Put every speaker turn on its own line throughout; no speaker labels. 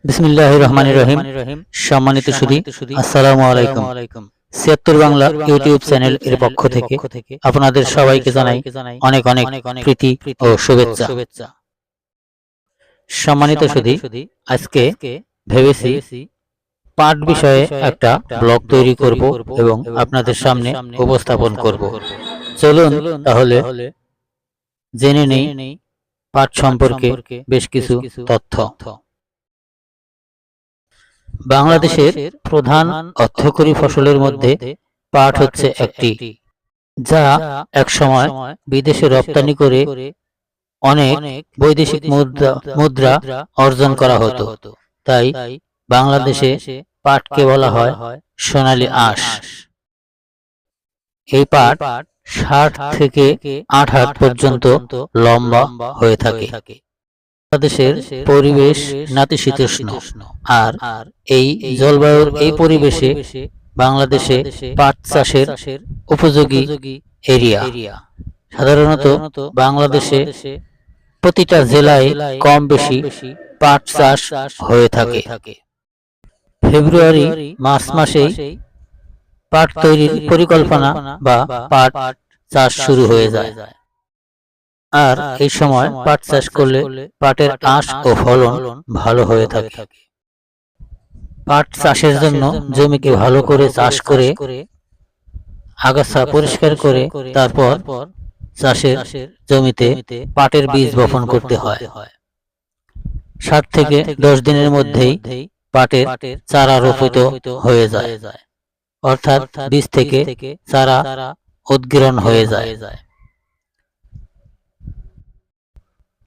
বিসমিল্লাহির রহমানির রহিম। সম্মানিত সুধী, আসসালামু আলাইকুম। ৭৬ বাংলা ইউটিউব চ্যানেল এর পক্ষ থেকে আপনাদের সবাইকে জানাই অনেক অনেক প্রীতি ও শুভেচ্ছা। সম্মানিত সুধী, আজকে ভেবেছি পাঠ বিষয়ে একটা ব্লগ তৈরি করব এবং আপনাদের সামনে উপস্থাপন করব। চলুন তাহলে জেনে নেই পাঠ সম্পর্কে বেশ কিছু তথ্য। বাংলাদেশের প্রধান অর্থকরী ফসলের মধ্যে পাট হচ্ছে একটি, যা একসময় বিদেশে রপ্তানি করে অনেক বৈদেশিক মুদ্রা অর্জন করা হতো। তাই বাংলাদেশে পাটকে বলা হয় সোনালী আঁশ। এই পাট ৬০ থেকে ৮ হাত পর্যন্ত লম্বা হয়ে থাকে। বাংলাদেশের পরিবেশ নাতিশীতোষ্ণ, আর এই জলবায়ুর এই পরিবেশে বাংলাদেশে পাট চাষের উপযোগী এরিয়া। সাধারণত বাংলাদেশে প্রতিটা জেলায় কম বেশি পাট চাষ হয়ে থাকে। ফেব্রুয়ারি মার্চ মাসেই পাট তৈরির পরিকল্পনা বা পাট চাষ শুরু হয়ে যায়। আর এই সময় পাট চাষ করলে পাটের আঁশ ও ফলন ভালো হয়ে থাকে। পাট চাষের জন্য জমিকে ভালো করে চাষ করে আগাছা পরিষ্কার করে তারপর চাষের জমিতে পাটের বীজ বপন করতে হয়। ৭ থেকে ১০ দিনের মধ্যেই পাটের চারা রোপিত হয়ে যায়, অর্থাৎ বীজ থেকে চারা উদ্গীরণ হয়ে যায়।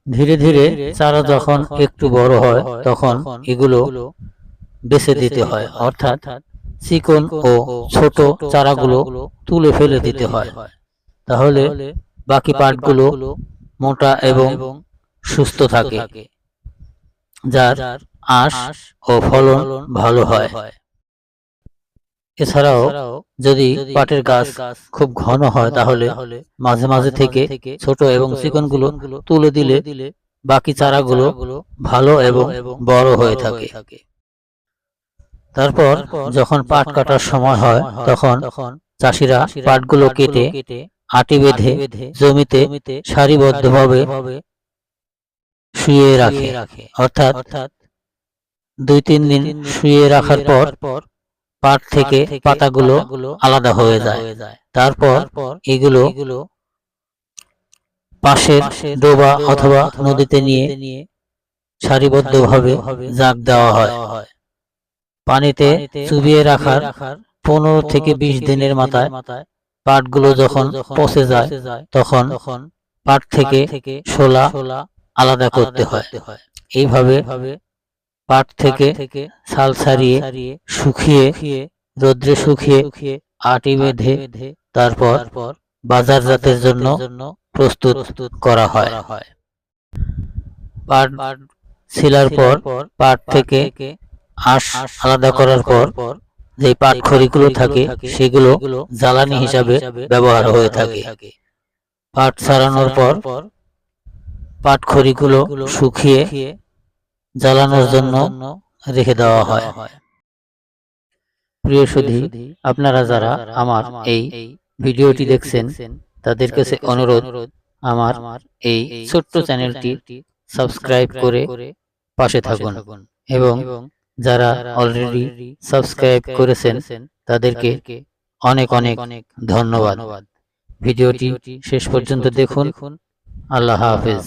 ধীরে ধীরে চারা যখন একটু বড় হয় তখন এগুলো বেছে দিতে হয়, অর্থাৎ চিকন ও ছোট চারাগুলো তুলে ফেলে দিতে হয়। তাহলে বাকি পাটগুলো মোটা এবং সুস্থ থাকে, যার আঁশ ও ফলন ভালো হয়। এছাড়াও যদি পাটের গাছ খুব ঘন হয় তাহলে মাঝে মাঝে থেকে ছোট এবং চিকনগুলো তুলে দিলে বাকি চারাগুলো ভালো এবং বড় হয়ে থাকে। তারপর যখন পাট কাটার সময় হয় তখন চাষিরা পাটগুলো কেটে আটি বেঁধে জমিতে সারিবদ্ধভাবে শুইয়ে রাখে, অর্থাৎ ২-৩ দিন শুইয়ে রাখার পর পাট থেকে পাতাগুলো আলাদা হয়ে যায়। তারপর এগুলো পাশের ডোবা অথবা নদীতে নিয়ে সারিবদ্ধভাবে জাগ দেওয়া হয়। পানিতে চুবিয়ে রাখার ১৫ থেকে ২০ দিনের মাথায় পাটগুলো যখন পচে যায় তখন পাট থেকে শোলা আলাদা করতে হয়। এইভাবে পাট থেকে ছাল ছাড়িয়ে শুকিয়ে রোদ্রে শুকিয়ে আটি বেঁধে তারপর বাজারজাতের জন্য প্রস্তুত করা হয়। পাট ছিলার পর পাট থেকে আঁশ আলাদা করার পর যে পাট খড়িগুলো থাকে সেগুলো জ্বালানি হিসাবে ব্যবহার হয়ে থাকে। পাট ছাড়ানোর পর পাট খড়িগুলো শুকিয়ে জ্বালানোর জন্য রেখে দেওয়া হয়। প্রিয় সুধী, আপনারা যারা আমার এই ভিডিওটি দেখছেন তাদের কাছে অনুরোধ, আমার এই ছোট্ট চ্যানেলটি সাবস্ক্রাইব করে পাশে থাকুন এবং যারা অলরেডি সাবস্ক্রাইব করেছেন তাদেরকে অনেক অনেক ধন্যবাদ। ভিডিওটি শেষ পর্যন্ত দেখুন। আল্লাহ হাফেজ।